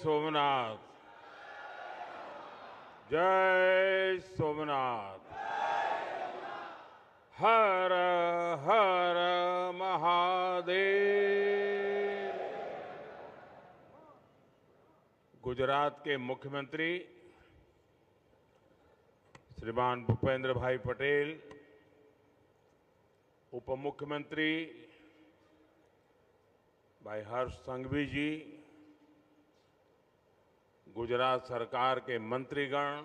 सोमनाथ। जय सोमनाथ। हर हर महादेव। गुजरात के मुख्यमंत्री श्रीमान भूपेंद्र भाई पटेल, उप मुख्यमंत्री भाई हर्ष संघवी जी, गुजरात सरकार के मंत्रीगण,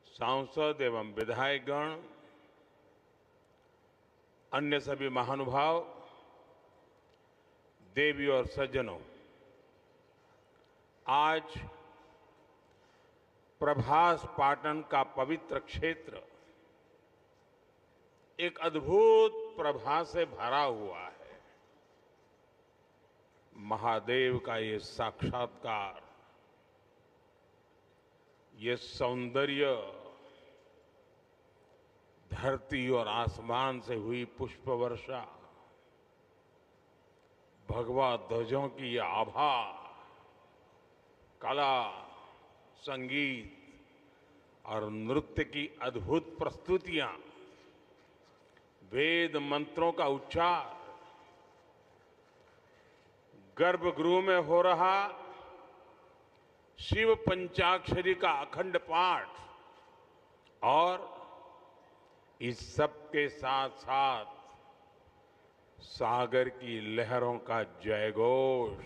सांसद एवं विधायकगण, अन्य सभी महानुभाव, देवी और सज्जनों, आज प्रभास पाटन का पवित्र क्षेत्र एक अद्भुत प्रभा से भरा हुआ है। महादेव का ये साक्षात्कार, ये सौंदर्य, धरती और आसमान से हुई पुष्प वर्षा, भगवा ध्वजों की ये आभा, कला, संगीत और नृत्य की अद्भुत प्रस्तुतियां, वेद मंत्रों का उच्चार, गर्भगृह में हो रहा शिव पंचाक्षरी का अखंड पाठ और इस सब के साथ साथ सागर की लहरों का जयघोष,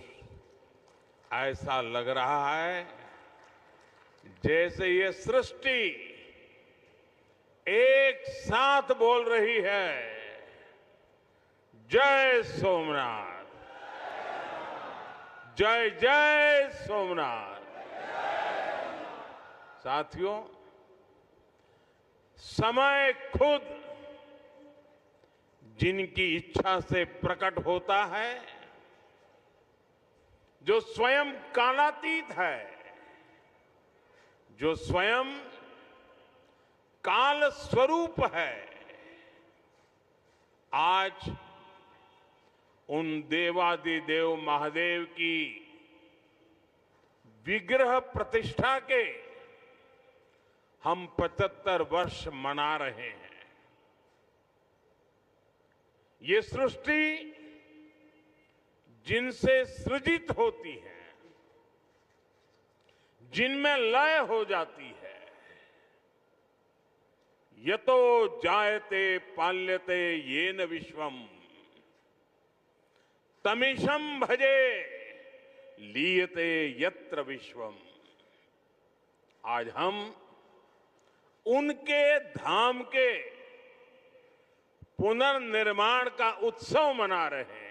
ऐसा लग रहा है जैसे ये सृष्टि एक साथ बोल रही है, जय सोमनाथ, जय जय सोमनाथ। साथियों, समय खुद जिनकी इच्छा से प्रकट होता है, जो स्वयं कालातीत है, जो स्वयं काल स्वरूप है, आज उन देवादिदेव महादेव की विग्रह प्रतिष्ठा के हम 75 वर्ष मना रहे हैं। ये सृष्टि जिनसे सृजित होती है, जिनमें लय हो जाती है, यतो जायते पाल्यते येन विश्वम तमीशं भजे लीयते यत्र विश्वम। आज हम उनके धाम के पुनर्निर्माण का उत्सव मना रहे हैं।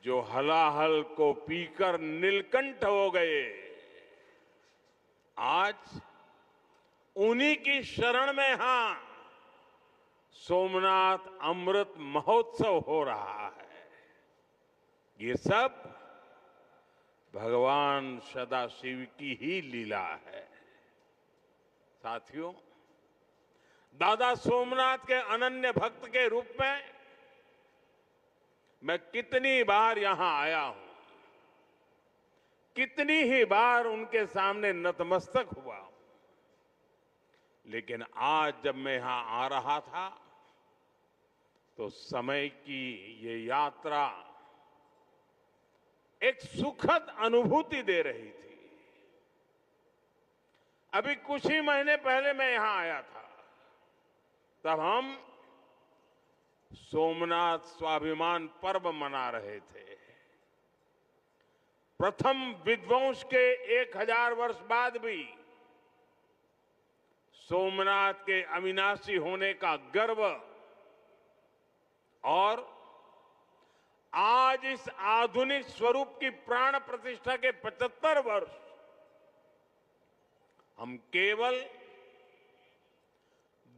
जो हलाहल को पीकर नीलकंठ हो गए, आज उन्हीं की शरण में यहां सोमनाथ अमृत महोत्सव हो रहा है। ये सब भगवान सदाशिव की ही लीला है। साथियों, दादा सोमनाथ के अनन्य भक्त के रूप में मैं कितनी बार यहां आया हूं, कितनी ही बार उनके सामने नतमस्तक हुआ हूं, लेकिन आज जब मैं यहां आ रहा था तो समय की ये यात्रा एक सुखद अनुभूति दे रही थी। अभी कुछ ही महीने पहले मैं यहां आया था, तब हम सोमनाथ स्वाभिमान पर्व मना रहे थे। प्रथम विध्वंस के 1000 वर्ष बाद भी सोमनाथ के अविनाशी होने का गर्व और आज इस आधुनिक स्वरूप की प्राण प्रतिष्ठा के 75 वर्ष हम केवल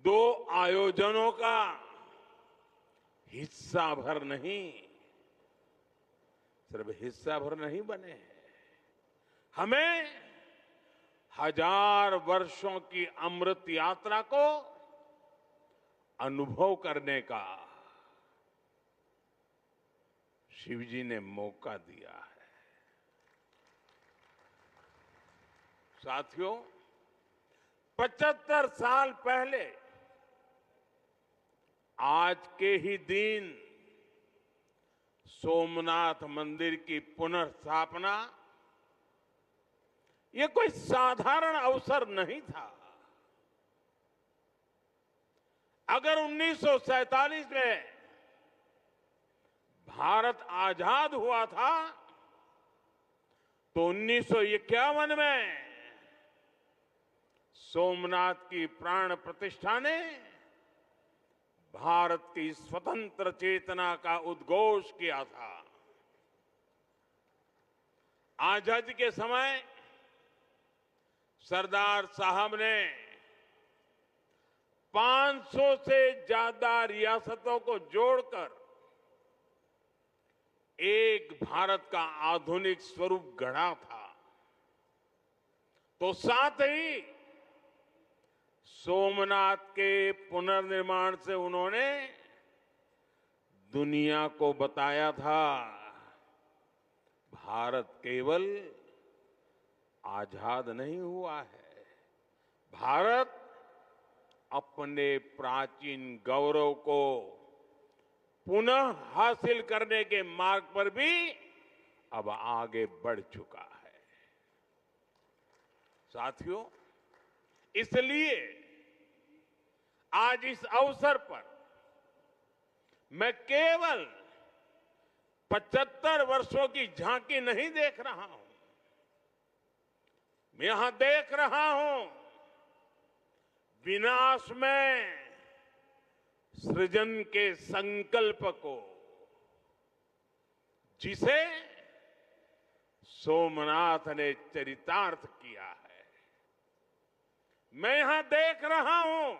2 आयोजनों का हिस्सा भर नहीं, सिर्फ हिस्सा भर नहीं बने हैं। हमें 1000 वर्षों की अमृत यात्रा को अनुभव करने का, शिव जी ने मौका दिया है। साथियों, 75 साल पहले आज के ही दिन सोमनाथ मंदिर की पुनर्स्थापना ये कोई साधारण अवसर नहीं था। अगर 1947 में भारत आजाद हुआ था तो 1951 में सोमनाथ की प्राण प्रतिष्ठा ने भारत की स्वतंत्र चेतना का उद्घोष किया था। आजादी के समय सरदार साहब ने 500 से ज्यादा रियासतों को जोड़कर एक भारत का आधुनिक स्वरूप गढ़ा था। तो साथ ही सोमनाथ के पुनर्निर्माण से उन्होंने दुनिया को बताया था, भारत केवल आजाद नहीं हुआ है, भारत अपने प्राचीन गौरव को पुनः हासिल करने के मार्ग पर भी अब आगे बढ़ चुका है। साथियों, इसलिए आज इस अवसर पर मैं केवल 75 वर्षों की झांकी नहीं देख रहा हूं, मैं यहां देख रहा हूं विनाश में सृजन के संकल्प को, जिसे सोमनाथ ने चरितार्थ किया है। मैं यहां देख रहा हूं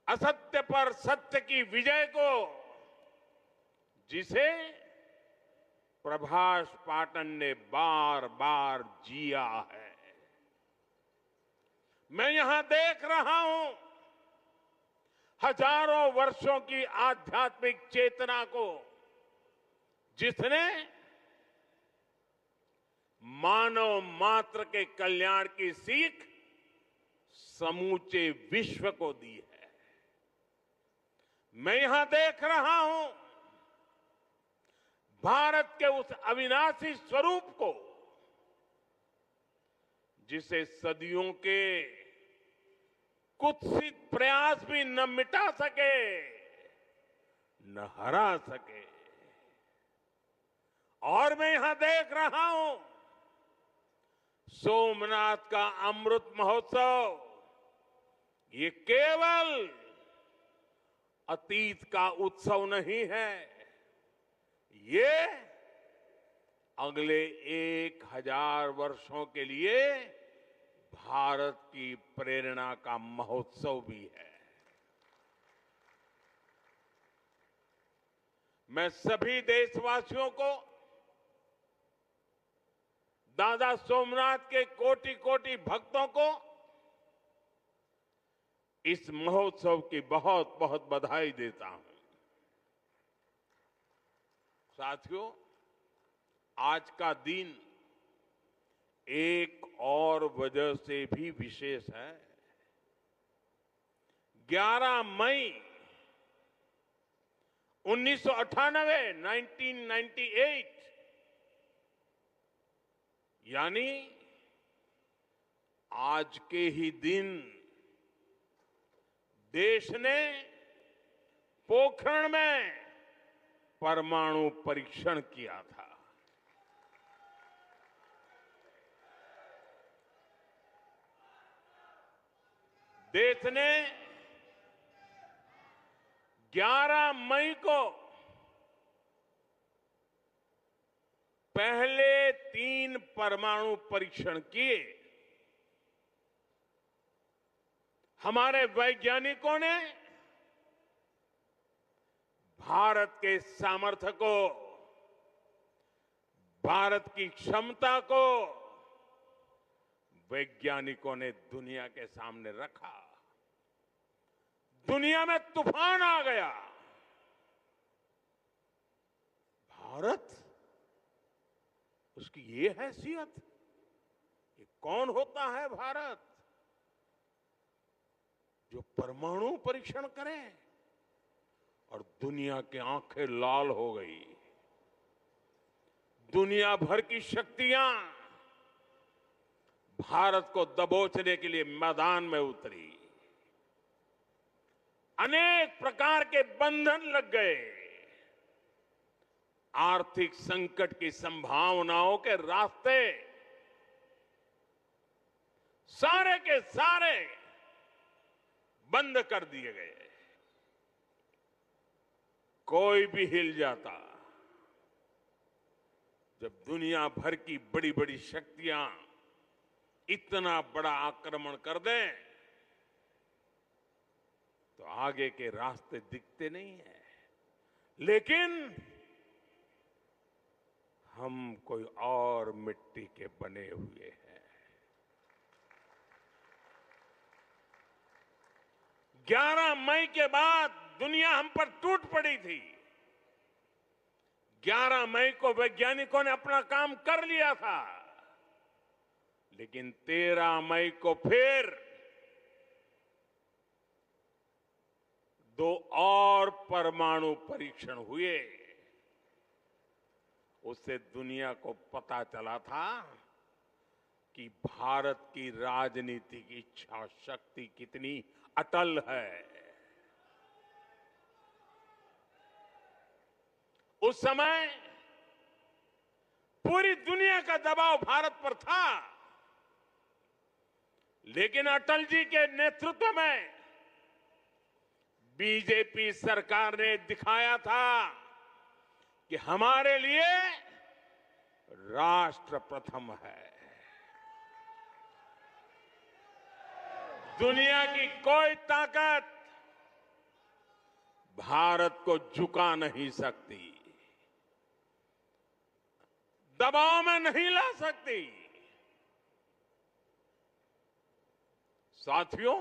असत्य पर सत्य की विजय को, जिसे प्रभास पाटन ने बार बार जिया है। मैं यहां देख रहा हूं हजारों वर्षों की आध्यात्मिक चेतना को, जिसने मानव मात्र के कल्याण की सीख समूचे विश्व को दी है। मैं यहां देख रहा हूं भारत के उस अविनाशी स्वरूप को, जिसे सदियों के कुत्सित प्रयास भी न मिटा सके, न हरा सके। और मैं यहां देख रहा हूं सोमनाथ का अमृत महोत्सव, ये केवल अतीत का उत्सव नहीं है, ये अगले 1000 वर्षों के लिए भारत की प्रेरणा का महोत्सव भी है। मैं सभी देशवासियों को दादा सोमनाथ के कोटि कोटि भक्तों को इस महोत्सव की बहुत बहुत बधाई देता हूं। साथियों, आज का दिन एक और वजह से भी विशेष है। 11 मई 1998 यानी आज के ही दिन देश ने पोखरण में परमाणु परीक्षण किया था। देश ने 11 मई को पहले 3 परमाणु परीक्षण किए। हमारे वैज्ञानिकों ने भारत के सामर्थ्य को, भारत की क्षमता को वैज्ञानिकों ने दुनिया के सामने रखा। दुनिया में तूफान आ गया। भारत, उसकी ये हैसियत, ये कौन होता है भारत जो परमाणु परीक्षण करे? और दुनिया की आंखें लाल हो गई। दुनिया भर की शक्तियां भारत को दबोचने के लिए मैदान में उतरी। अनेक प्रकार के बंधन लग गए। आर्थिक संकट की संभावनाओं के रास्ते सारे के सारे बंद कर दिए गए। कोई भी हिल जाता। जब दुनिया भर की बड़ी बड़ी शक्तियां इतना बड़ा आक्रमण कर दें तो आगे के रास्ते दिखते नहीं है। लेकिन हम कोई और मिट्टी के बने हुए हैं। 11 मई के बाद दुनिया हम पर टूट पड़ी थी। 11 मई को वैज्ञानिकों ने अपना काम कर लिया था, लेकिन 13 मई को फिर 2 और परमाणु परीक्षण हुए। उससे दुनिया को पता चला था कि भारत की राजनीतिक इच्छा शक्ति कितनी अटल है। उस समय पूरी दुनिया का दबाव भारत पर था, लेकिन अटल जी के नेतृत्व में बीजेपी सरकार ने दिखाया था कि हमारे लिए राष्ट्र प्रथम है। दुनिया की कोई ताकत भारत को झुका नहीं सकती, दबाव में नहीं ला सकती। साथियों,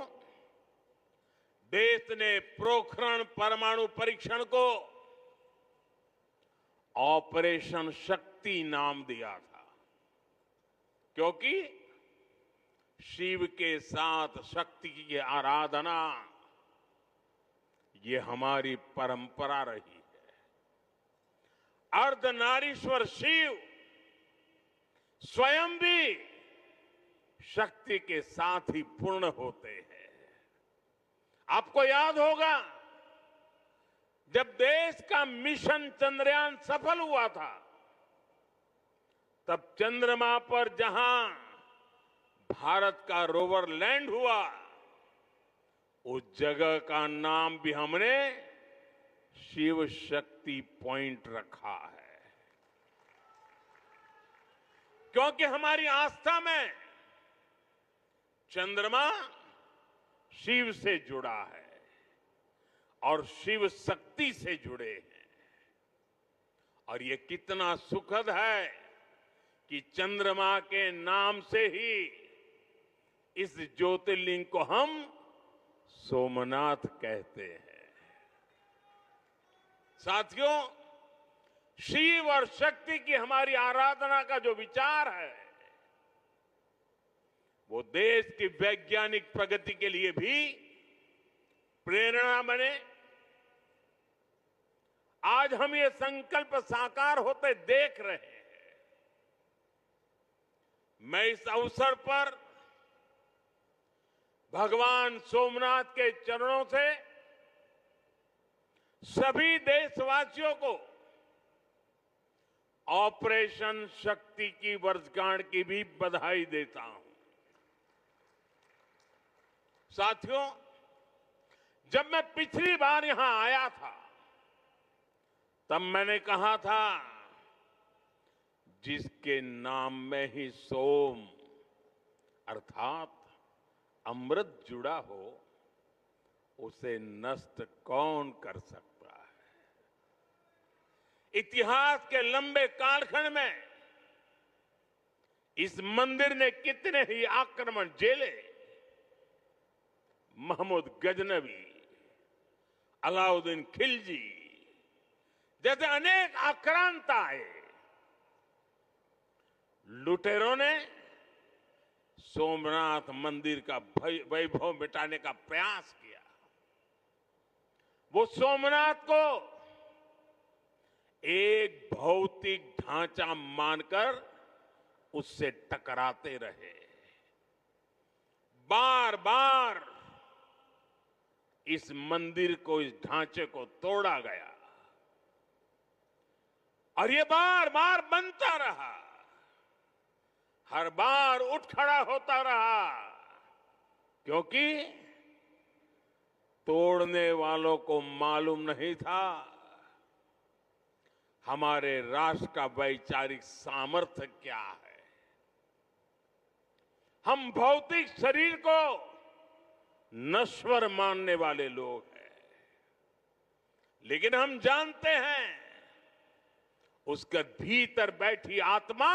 देश ने पोखरण परमाणु परीक्षण को ऑपरेशन शक्ति नाम दिया था, क्योंकि शिव के साथ शक्ति की आराधना ये हमारी परंपरा रही है। अर्धनारीश्वर शिव स्वयं भी शक्ति के साथ ही पूर्ण होते हैं। आपको याद होगा, जब देश का मिशन चंद्रयान सफल हुआ था, तब चंद्रमा पर जहां भारत का रोवर लैंड हुआ, उस जगह का नाम भी हमने शिव शक्ति पॉइंट रखा है, क्योंकि हमारी आस्था में चंद्रमा शिव से जुड़ा है और शिव शक्ति से जुड़े हैं। और ये कितना सुखद है कि चंद्रमा के नाम से ही इस ज्योतिर्लिंग को हम सोमनाथ कहते हैं। साथियों, शिव और शक्ति की हमारी आराधना का जो विचार है, वो देश की वैज्ञानिक प्रगति के लिए भी प्रेरणा बने। आज हम ये संकल्प साकार होते देख रहे हैं। मैं इस अवसर पर भगवान सोमनाथ के चरणों से सभी देशवासियों को ऑपरेशन शक्ति की वर्षगांठ की भी बधाई देता हूं। साथियों, जब मैं पिछली बार यहां आया था, तब मैंने कहा था, जिसके नाम में ही सोम अर्थात अमृत जुड़ा हो, उसे नष्ट कौन कर सकता है। इतिहास के लंबे कालखंड में इस मंदिर ने कितने ही आक्रमण झेले। महमूद गजनवी, अलाउद्दीन खिलजी जैसे अनेक आक्रांत आए, लुटेरों ने सोमनाथ मंदिर का वैभव मिटाने का प्रयास किया। वो सोमनाथ को एक भौतिक ढांचा मानकर उससे टकराते रहे। बार बार इस मंदिर को, इस ढांचे को तोड़ा गया और ये बार बार बनता रहा, हर बार उठ खड़ा होता रहा, क्योंकि तोड़ने वालों को मालूम नहीं था हमारे राष्ट्र का वैचारिक सामर्थ्य क्या है। हम भौतिक शरीर को नश्वर मानने वाले लोग हैं, लेकिन हम जानते हैं उसके भीतर बैठी आत्मा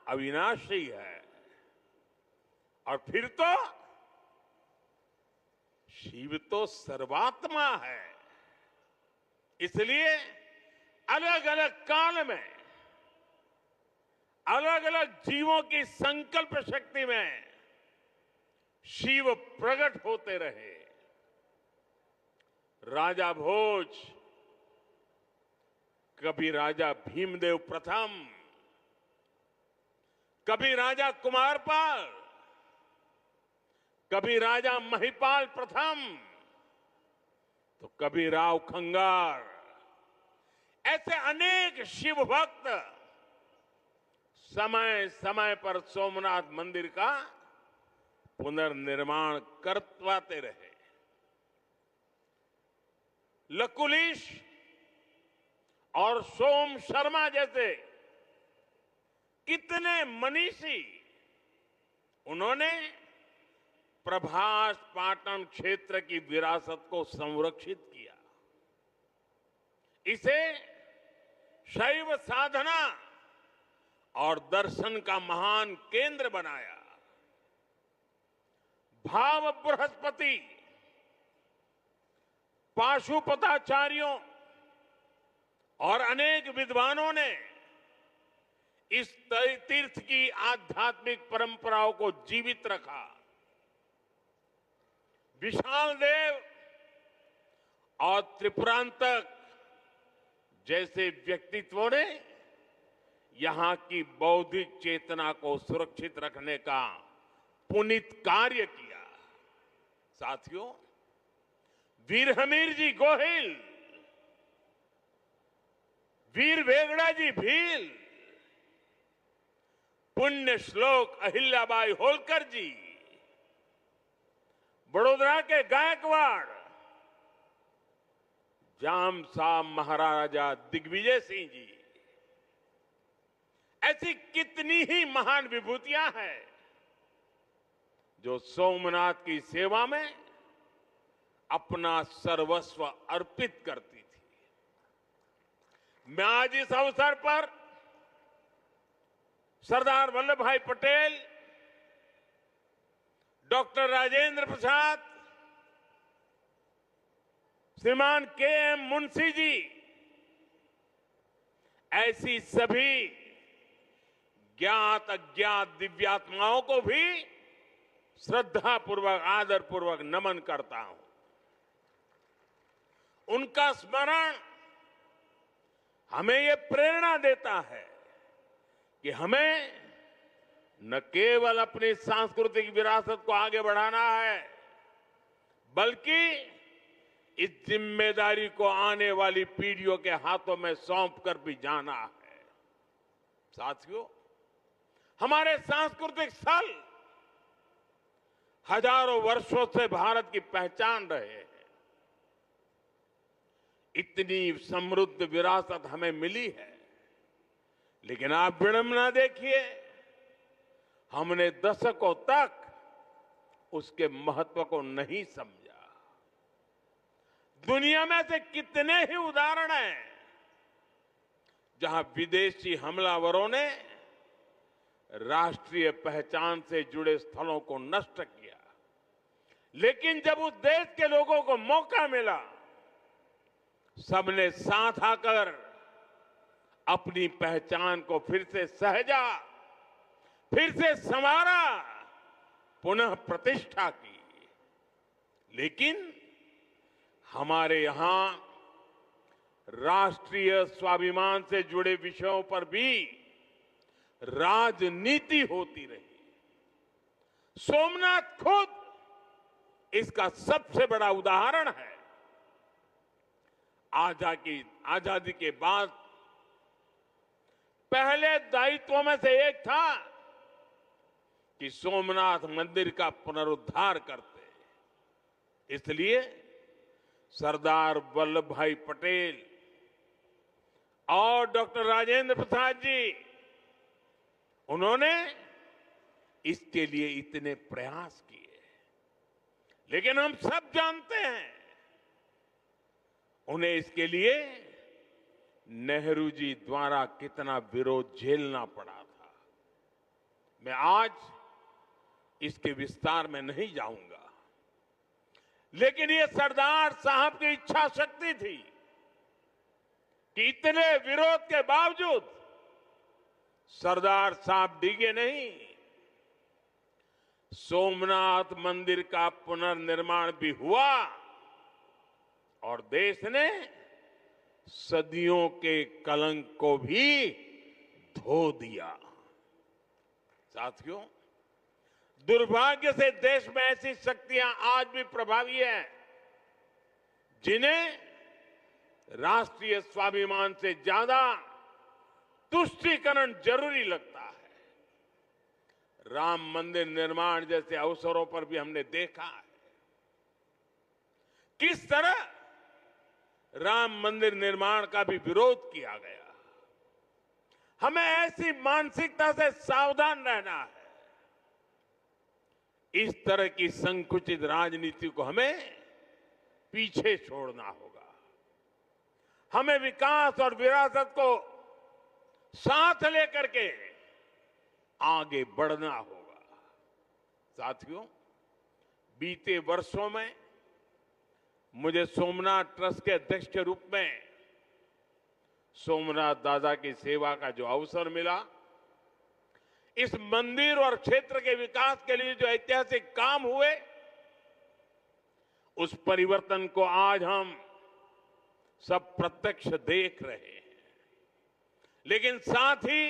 अविनाशी है। और फिर तो शिव तो सर्वात्मा है। इसलिए अलग अलग काल में अलग अलग जीवों की संकल्प शक्ति में शिव प्रकट होते रहे। राजा भोज कभी राजा भीमदेव प्रथम, कभी राजा कुमारपाल, कभी राजा महिपाल प्रथम, तो कभी राव खंगार, ऐसे अनेक शिव भक्त समय समय पर सोमनाथ मंदिर का पुनर्निर्माण करवाते रहे। लकुलिश और सोम शर्मा जैसे कितने मनीषी, उन्होंने प्रभास पाटन क्षेत्र की विरासत को संरक्षित किया, इसे शैव साधना और दर्शन का महान केंद्र बनाया। भाव बृहस्पति, पाशुपताचार्यों और अनेक विद्वानों ने इस तीर्थ की आध्यात्मिक परंपराओं को जीवित रखा। विशाल देव और त्रिपुरांतक जैसे व्यक्तित्वों ने यहां की बौद्धिक चेतना को सुरक्षित रखने का पुनीत कार्य किया। साथियों, वीर हमीर जी गोहिल, वीर वेगड़ा जी भील, पुण्य श्लोक अहिल्याबाई होलकर जी, बड़ोदरा के गायकवाड़ जाम साहब महाराजा दिग्विजय सिंह जी, ऐसी कितनी ही महान विभूतियां हैं जो सोमनाथ की सेवा में अपना सर्वस्व अर्पित करती थी। मैं आज इस अवसर पर सरदार वल्लभ भाई पटेल, डॉक्टर राजेंद्र प्रसाद, श्रीमान के.एम. मुंशी जी, ऐसी सभी ज्ञात अज्ञात दिव्यात्माओं को भी श्रद्धापूर्वक, आदरपूर्वक नमन करता हूं। उनका स्मरण हमें ये प्रेरणा देता है कि हमें न केवल अपनी सांस्कृतिक विरासत को आगे बढ़ाना है, बल्कि इस जिम्मेदारी को आने वाली पीढ़ियों के हाथों में सौंप कर भी जाना है। साथियों, हमारे सांस्कृतिक स्थल हजारों वर्षों से भारत की पहचान रहे हैं। इतनी समृद्ध विरासत हमें मिली है, लेकिन आप विडंबना देखिए, हमने दशकों तक उसके महत्व को नहीं समझा। दुनिया में से कितने ही उदाहरण हैं जहां विदेशी हमलावरों ने राष्ट्रीय पहचान से जुड़े स्थलों को नष्ट किया, लेकिन जब उस देश के लोगों को मौका मिला, सबने साथ आकर अपनी पहचान को फिर से सहेजा, फिर से संवारा, पुनः प्रतिष्ठा की। लेकिन हमारे यहां राष्ट्रीय स्वाभिमान से जुड़े विषयों पर भी राजनीति होती रही। सोमनाथ खुद इसका सबसे बड़ा उदाहरण है। आजादी के बाद पहले दायित्वों में से एक था कि सोमनाथ मंदिर का पुनरुद्धार करते। इसलिए सरदार वल्लभ भाई पटेल और डॉक्टर राजेंद्र प्रसाद जी, उन्होंने इसके लिए इतने प्रयास किए। लेकिन हम सब जानते हैं उन्हें इसके लिए नेहरू जी द्वारा कितना विरोध झेलना पड़ा था। मैं आज इसके विस्तार में नहीं जाऊंगा, लेकिन ये सरदार साहब की इच्छा शक्ति थी कि इतने विरोध के बावजूद सरदार साहब डिगे नहीं। सोमनाथ मंदिर का पुनर्निर्माण भी हुआ और देश ने सदियों के कलंक को भी धो दिया। साथियों, दुर्भाग्य से देश में ऐसी शक्तियां आज भी प्रभावी हैं जिन्हें राष्ट्रीय स्वाभिमान से ज्यादा तुष्टीकरण जरूरी लगता है। राम मंदिर निर्माण जैसे अवसरों पर भी हमने देखा है किस तरह राम मंदिर निर्माण का भी विरोध किया गया। हमें ऐसी मानसिकता से सावधान रहना है। इस तरह की संकुचित राजनीति को हमें पीछे छोड़ना होगा। हमें विकास और विरासत को साथ लेकर के आगे बढ़ना होगा। साथियों, बीते वर्षों में मुझे सोमनाथ ट्रस्ट के अध्यक्ष के रूप में सोमनाथ दादा की सेवा का जो अवसर मिला, इस मंदिर और क्षेत्र के विकास के लिए जो ऐतिहासिक काम हुए, उस परिवर्तन को आज हम सब प्रत्यक्ष देख रहे हैं। लेकिन साथ ही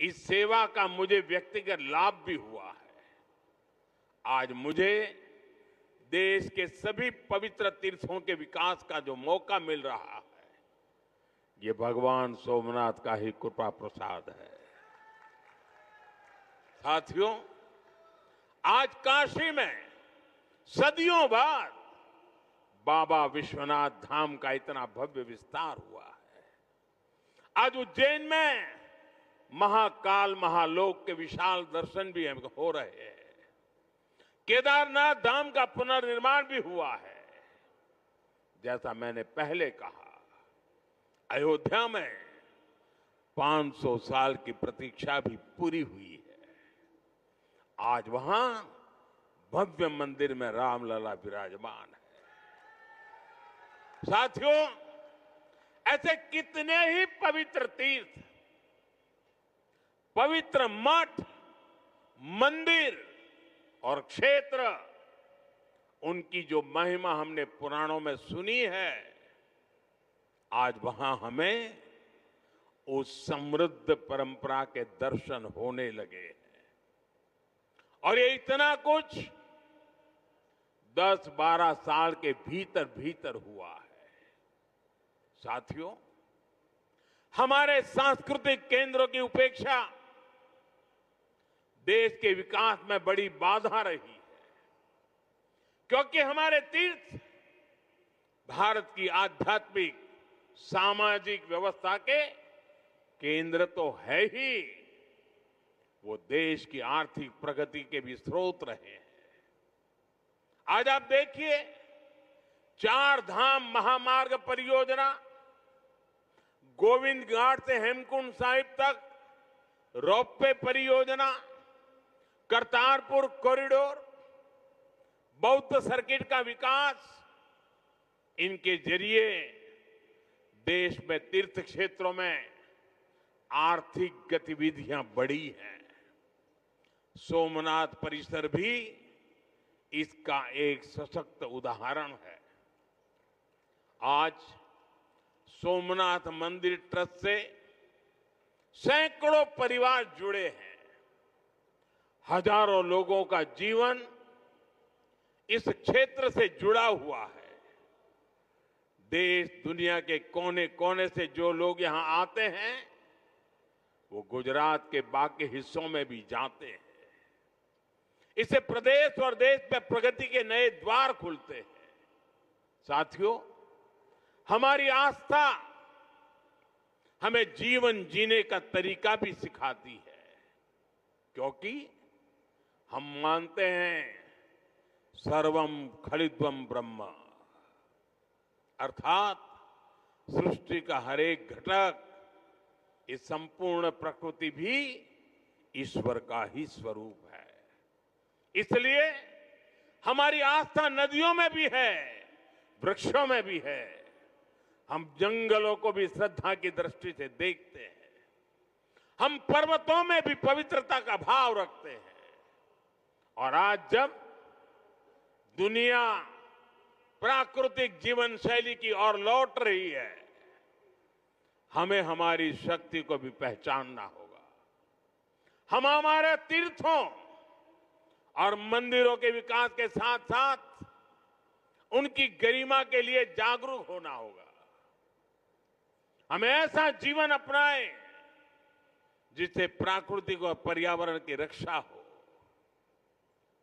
इस सेवा का मुझे व्यक्तिगत लाभ भी हुआ है। आज मुझे देश के सभी पवित्र तीर्थों के विकास का जो मौका मिल रहा है, ये भगवान सोमनाथ का ही कृपा प्रसाद है। साथियों, आज काशी में सदियों बाद बाबा विश्वनाथ धाम का इतना भव्य विस्तार हुआ है। आज उज्जैन में महाकाल महालोक के विशाल दर्शन भी हमको हो रहे हैं। केदारनाथ धाम का पुनर्निर्माण भी हुआ है। जैसा मैंने पहले कहा, अयोध्या में 500 साल की प्रतीक्षा भी पूरी हुई है। आज वहां भव्य मंदिर में रामलला विराजमान है। साथियों, ऐसे कितने ही पवित्र तीर्थ, पवित्र मठ, मंदिर और क्षेत्र, उनकी जो महिमा हमने पुराणों में सुनी है, आज वहां हमें उस समृद्ध परंपरा के दर्शन होने लगे हैं। और ये इतना कुछ 10-12 साल के भीतर भीतर हुआ है। साथियों, हमारे सांस्कृतिक केंद्रों की उपेक्षा देश के विकास में बड़ी बाधा रही है, क्योंकि हमारे तीर्थ भारत की आध्यात्मिक सामाजिक व्यवस्था के केंद्र तो है ही, वो देश की आर्थिक प्रगति के भी स्रोत रहे हैं। आज आप देखिए, 4 धाम महामार्ग परियोजना, गोविंद घाट से हेमकुंड साहिब तक रोपवे परियोजना, करतारपुर कॉरिडोर, बौद्ध सर्किट का विकास, इनके जरिए देश में तीर्थ क्षेत्रों में आर्थिक गतिविधियां बढ़ी हैं। सोमनाथ परिसर भी इसका एक सशक्त उदाहरण है। आज सोमनाथ मंदिर ट्रस्ट से सैकड़ों परिवार जुड़े हैं। हजारों लोगों का जीवन इस क्षेत्र से जुड़ा हुआ है। देश दुनिया के कोने कोने से जो लोग यहां आते हैं वो गुजरात के बाकी हिस्सों में भी जाते हैं। इससे प्रदेश और देश में प्रगति के नए द्वार खुलते हैं। साथियों, हमारी आस्था हमें जीवन जीने का तरीका भी सिखाती है, क्योंकि हम मानते हैं सर्वम खलिद्वम ब्रह्म, अर्थात सृष्टि का हर एक घटक, इस संपूर्ण प्रकृति भी ईश्वर का ही स्वरूप है। इसलिए हमारी आस्था नदियों में भी है, वृक्षों में भी है। हम जंगलों को भी श्रद्धा की दृष्टि से देखते हैं। हम पर्वतों में भी पवित्रता का भाव रखते हैं। और आज जब दुनिया प्राकृतिक जीवन शैली की ओर लौट रही है, हमें हमारी शक्ति को भी पहचानना होगा। हम हमारे तीर्थों और मंदिरों के विकास के साथ साथ उनकी गरिमा के लिए जागरूक होना होगा। हमें ऐसा जीवन अपनाएं जिससे प्राकृतिक और पर्यावरण की रक्षा हो।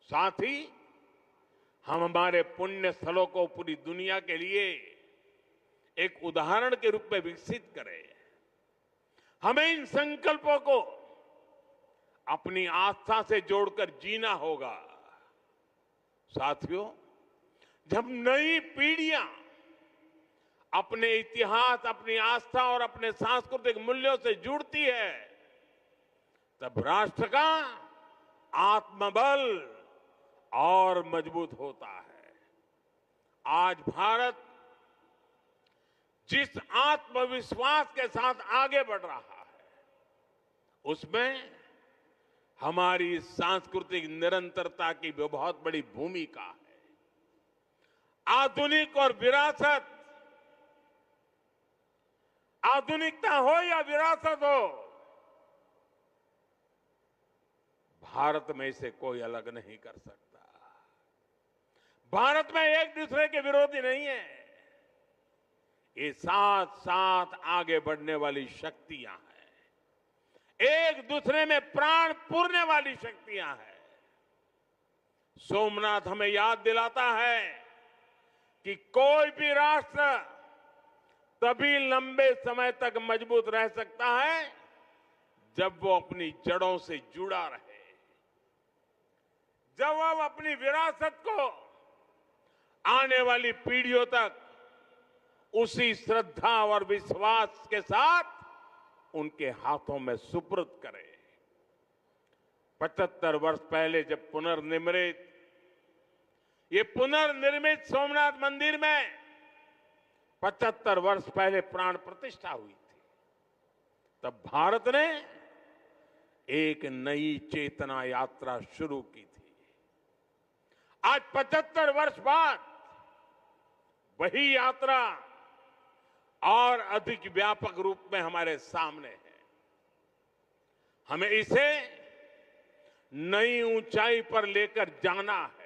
साथ ही हम हमारे पुण्य स्थलों को पूरी दुनिया के लिए एक उदाहरण के रूप में विकसित करें। हमें इन संकल्पों को अपनी आस्था से जोड़कर जीना होगा। साथियों, जब नई पीढ़ियां अपने इतिहास, अपनी आस्था और अपने सांस्कृतिक मूल्यों से जुड़ती है, तब राष्ट्र का आत्मबल और मजबूत होता है। आज भारत जिस आत्मविश्वास के साथ आगे बढ़ रहा है, उसमें हमारी सांस्कृतिक निरंतरता की भी बहुत बड़ी भूमिका है। आधुनिक और विरासत, आधुनिकता हो या विरासत हो, भारत में इसे कोई अलग नहीं कर सकता। भारत में एक दूसरे के विरोधी नहीं है। ये साथ साथ आगे बढ़ने वाली शक्तियां हैं, एक दूसरे में प्राण पूरने वाली शक्तियां हैं। सोमनाथ हमें याद दिलाता है कि कोई भी राष्ट्र तभी लंबे समय तक मजबूत रह सकता है जब वो अपनी जड़ों से जुड़ा रहे, जब वो अपनी विरासत को आने वाली पीढ़ियों तक उसी श्रद्धा और विश्वास के साथ उनके हाथों में सुपुर्द करे। 75 वर्ष पहले जब पुनर्निर्मित सोमनाथ मंदिर में 75 वर्ष पहले प्राण प्रतिष्ठा हुई थी, तब भारत ने एक नई चेतना यात्रा शुरू की थी। आज 75 वर्ष बाद वही यात्रा और अधिक व्यापक रूप में हमारे सामने है। हमें इसे नई ऊंचाई पर लेकर जाना है।